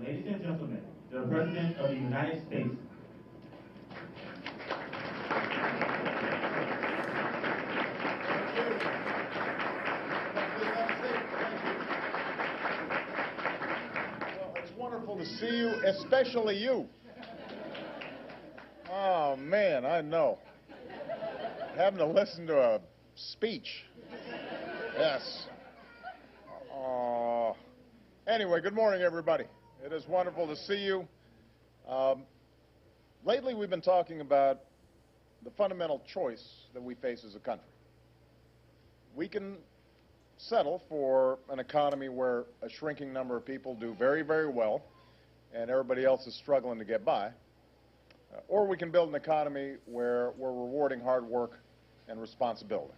Ladies and gentlemen, the President of the United States. Well, it's wonderful to see you, especially you. Oh, man, I know. Having to listen to a speech. Yes. Anyway, good morning, everybody. It is wonderful to see you. Lately, we've been talking about the fundamental choice that we face as a country. We can settle for an economy where a shrinking number of people do very, very well and everybody else is struggling to get by. Or we can build an economy where we're rewarding hard work and responsibility.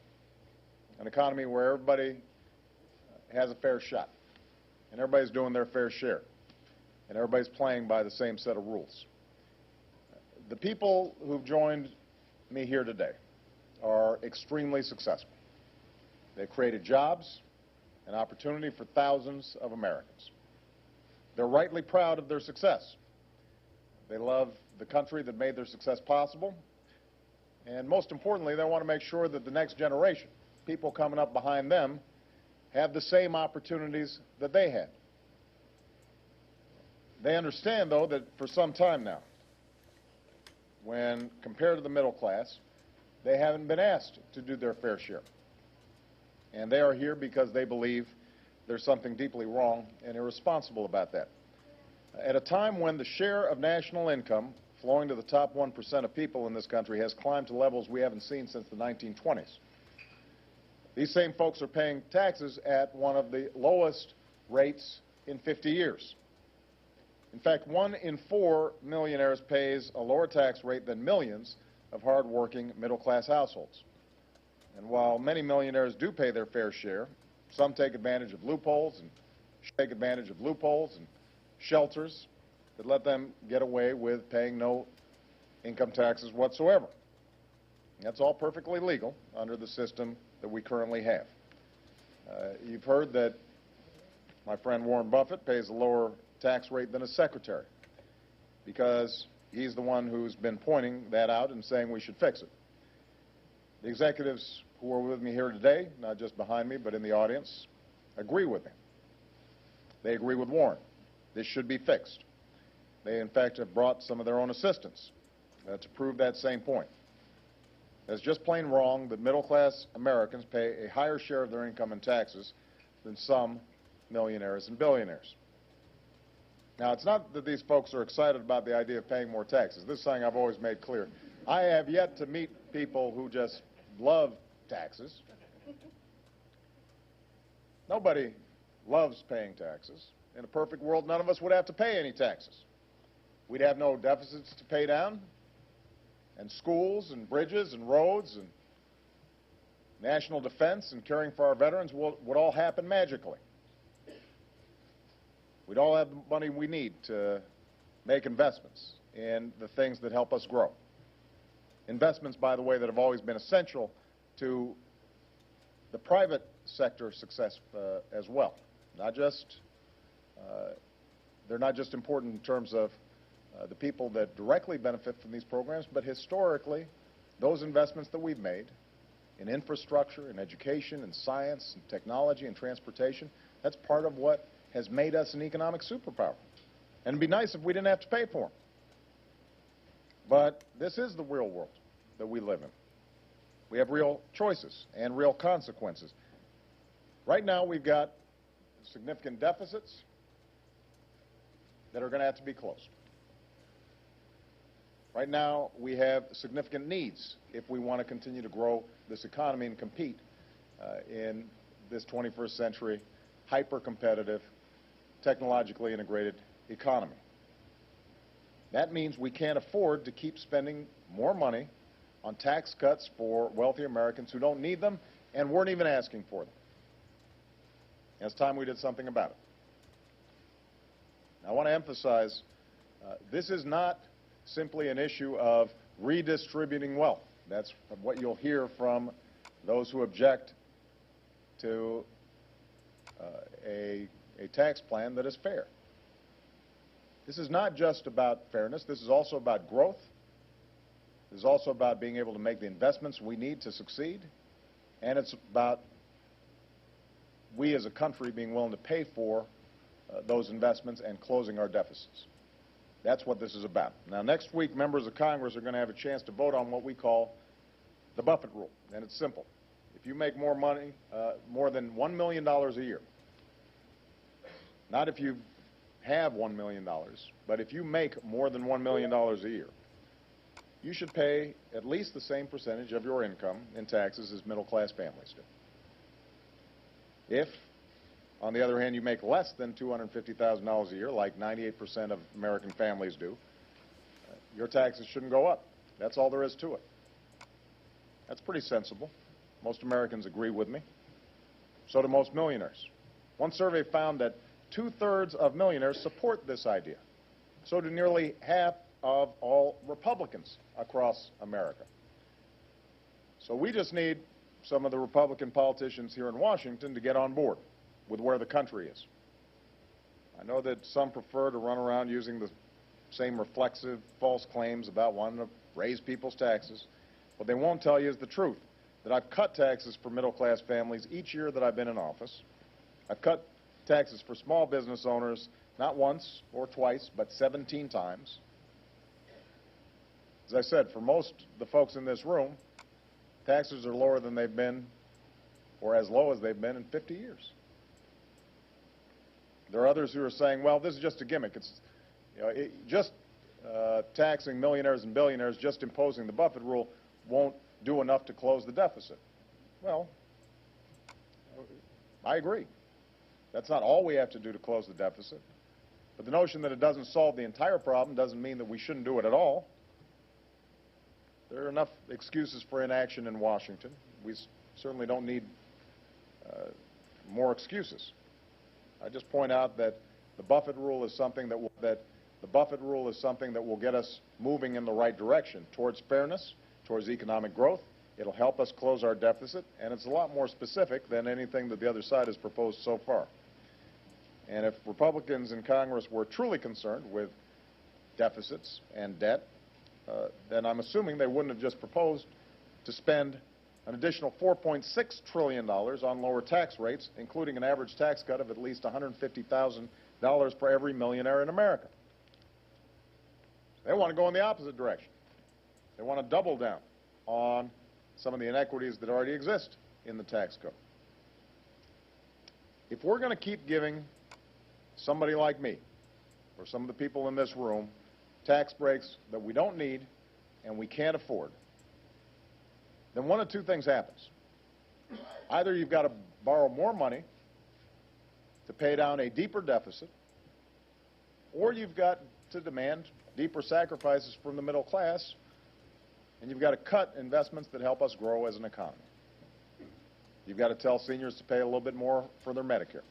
An economy where everybody has a fair shot and everybody's doing their fair share and everybody's playing by the same set of rules. The people who've joined me here today are extremely successful. They've created jobs and opportunity for thousands of Americans. They're rightly proud of their success. They love the country that made their success possible. And most importantly, they want to make sure that the next generation, people coming up behind them, have the same opportunities that they had. They understand, though, that for some time now, when compared to the middle class, they haven't been asked to do their fair share. And they are here because they believe there's something deeply wrong and irresponsible about that. At a time when the share of national income flowing to the top 1% of people in this country has climbed to levels we haven't seen since the 1920s. These same folks are paying taxes at one of the lowest rates in 50 years. In fact, 1 in 4 millionaires pays a lower tax rate than millions of hard-working middle-class households. And while many millionaires do pay their fair share, some take advantage of loopholes and shelters that let them get away with paying no income taxes whatsoever. That's all perfectly legal under the system that we currently have. You've heard that my friend Warren Buffett pays a lower tax rate than his secretary because he's the one who's been pointing that out and saying we should fix it. The executives who are with me here today, not just behind me but in the audience, agree with me. They agree with Warren. This should be fixed. They, in fact, have brought some of their own assistants to prove that same point. It's just plain wrong that middle-class Americans pay a higher share of their income in taxes than some millionaires and billionaires. Now, it's not that these folks are excited about the idea of paying more taxes. This is something I've always made clear. I have yet to meet people who just love taxes. Nobody loves paying taxes. In a perfect world, none of us would have to pay any taxes. We'd have no deficits to pay down, and schools and bridges and roads and national defense and caring for our veterans would all happen magically. We'd all have the money we need to make investments in the things that help us grow. Investments, by the way, that have always been essential to the private sector success as well. They're not just important in terms of the people that directly benefit from these programs, but historically, those investments that we've made in infrastructure, in education, in science, and technology, and transportation, that's part of what has made us an economic superpower. And it'd be nice if we didn't have to pay for them. But this is the real world that we live in. We have real choices and real consequences. Right now, we've got significant deficits that are going to have to be closed. Right now, we have significant needs if we want to continue to grow this economy and compete in this 21st century, hyper-competitive, technologically integrated economy. That means we can't afford to keep spending more money on tax cuts for wealthy Americans who don't need them and weren't even asking for them. And it's time we did something about it. Now, I want to emphasize this is not simply an issue of redistributing wealth. That's what you'll hear from those who object to a tax plan that is fair. This is not just about fairness. This is also about growth. This is also about being able to make the investments we need to succeed. And it's about we as a country being willing to pay for those investments and closing our deficits. That's what this is about. Now, next week, members of Congress are going to have a chance to vote on what we call the Buffett Rule. And it's simple. If you make more money, more than $1 million a year, not if you have $1 million, but if you make more than $1 million a year, you should pay at least the same percentage of your income in taxes as middle-class families do. If, on the other hand, you make less than $250,000 a year, like 98% of American families do, your taxes shouldn't go up. That's all there is to it. That's pretty sensible. Most Americans agree with me. So do most millionaires. One survey found that 2/3 of millionaires support this idea. So do nearly half of all Republicans across America. So we just need some of the Republican politicians here in Washington to get on board with where the country is. I know that some prefer to run around using the same reflexive, false claims about wanting to raise people's taxes. What they won't tell you is the truth, that I've cut taxes for middle-class families each year that I've been in office. I've cut taxes for small business owners not once or twice, but 17 times. As I said, for most of the folks in this room, taxes are lower than they've been, or as low as they've been in 50 years. There are others who are saying, well, this is just a gimmick. It's just taxing millionaires and billionaires, just imposing the Buffett Rule won't do enough to close the deficit. Well, I agree. That's not all we have to do to close the deficit. But the notion that it doesn't solve the entire problem doesn't mean that we shouldn't do it at all. There are enough excuses for inaction in Washington. We certainly don't need more excuses. I just point out that the Buffett Rule is something that will get us moving in the right direction towards fairness, towards economic growth. It'll help us close our deficit, and it's a lot more specific than anything that the other side has proposed so far. And if Republicans in Congress were truly concerned with deficits and debt, then I'm assuming they wouldn't have just proposed to spend an additional $4.6 trillion on lower tax rates, including an average tax cut of at least $150,000 for every millionaire in America. They want to go in the opposite direction. They want to double down on some of the inequities that already exist in the tax code. If we're going to keep giving somebody like me, or some of the people in this room, tax breaks that we don't need and we can't afford, then one of two things happens. Either you've got to borrow more money to pay down a deeper deficit, or you've got to demand deeper sacrifices from the middle class, and you've got to cut investments that help us grow as an economy. You've got to tell seniors to pay a little bit more for their Medicare.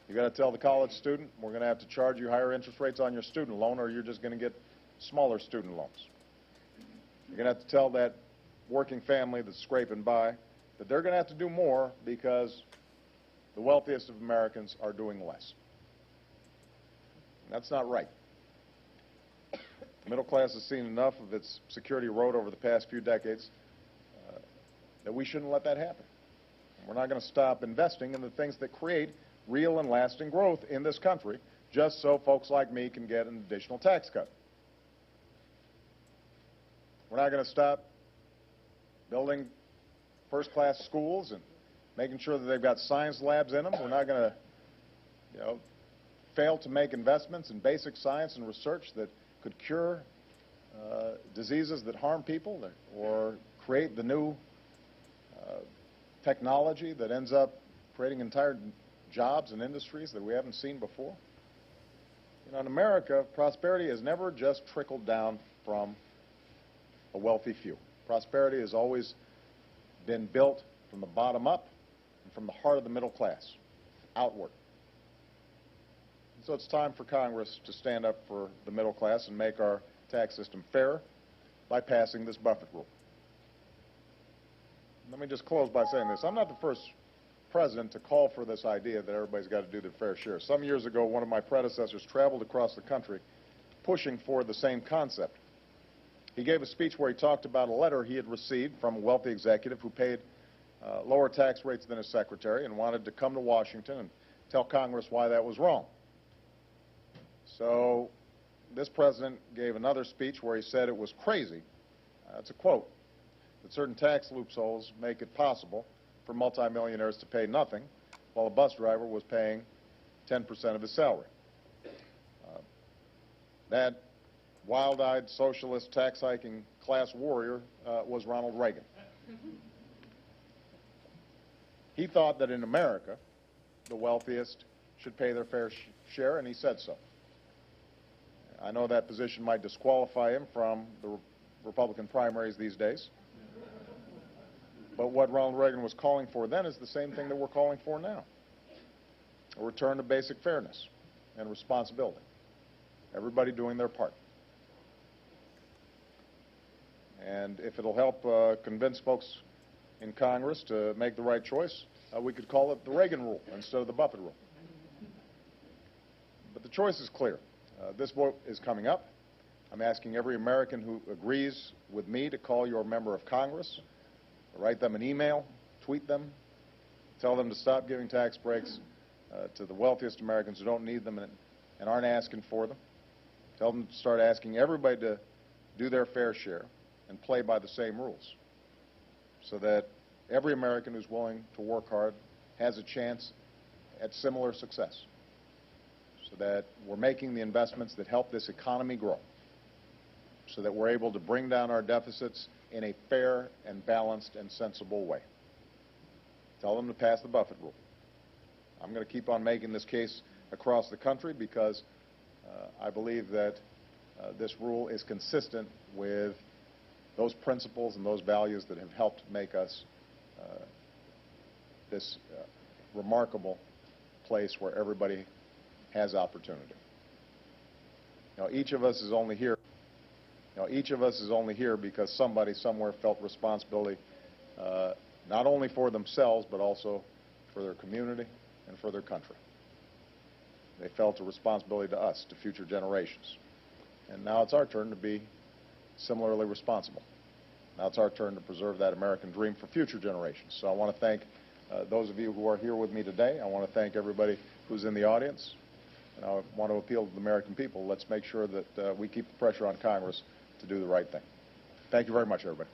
You've got to tell the college student, we're going to have to charge you higher interest rates on your student loan, or you're just going to get smaller student loans. You're going to have to tell that working family that's scraping by that they're going to have to do more because the wealthiest of Americans are doing less. And that's not right. The middle class has seen enough of its security erode over the past few decades that we shouldn't let that happen. We're not going to stop investing in the things that create real and lasting growth in this country just so folks like me can get an additional tax cut. We're not going to stop building first-class schools and making sure that they've got science labs in them. We're not going to, fail to make investments in basic science and research that could cure diseases that harm people or create the new technology that ends up creating entire jobs and industries that we haven't seen before. In America, prosperity has never just trickled down from a wealthy few. Prosperity has always been built from the bottom up and from the heart of the middle class, outward. So it's time for Congress to stand up for the middle class and make our tax system fair by passing this Buffett Rule. Let me just close by saying this. I'm not the first president to call for this idea that everybody's got to do their fair share. Some years ago, one of my predecessors traveled across the country pushing for the same concept. He gave a speech where he talked about a letter he had received from a wealthy executive who paid lower tax rates than his secretary and wanted to come to Washington and tell Congress why that was wrong. So this president gave another speech where he said it was crazy, that's a quote, that certain tax loopholes make it possible for multimillionaires to pay nothing while a bus driver was paying 10% of his salary. That wild-eyed socialist tax-hiking class warrior was Ronald Reagan. He thought that in America, the wealthiest should pay their fair share, and he said so. I know that position might disqualify him from the Republican primaries these days, but what Ronald Reagan was calling for then is the same thing that we're calling for now. A return to basic fairness and responsibility. Everybody doing their part. And if it'll help convince folks in Congress to make the right choice, we could call it the Reagan Rule instead of the Buffett Rule. But the choice is clear. This vote is coming up. I'm asking every American who agrees with me to call your member of Congress, write them an email, tweet them, tell them to stop giving tax breaks to the wealthiest Americans who don't need them and aren't asking for them. Tell them to start asking everybody to do their fair share and play by the same rules so that every American who's willing to work hard has a chance at similar success, so that we're making the investments that help this economy grow, so that we're able to bring down our deficits in a fair and balanced and sensible way. Tell them to pass the Buffett Rule. I'm going to keep on making this case across the country because I believe that this rule is consistent with those principles and those values that have helped make us this remarkable place where everybody has opportunity. Now, each of us is only here. Each of us is only here because somebody somewhere felt responsibility not only for themselves but also for their community and for their country. They felt a responsibility to us, to future generations. And now it's our turn to be similarly responsible. Now it's our turn to preserve that American dream for future generations. So I want to thank those of you who are here with me today. I want to thank everybody who's in the audience. And I want to appeal to the American people. Let's make sure that we keep the pressure on Congress to do the right thing. Thank you very much, everybody.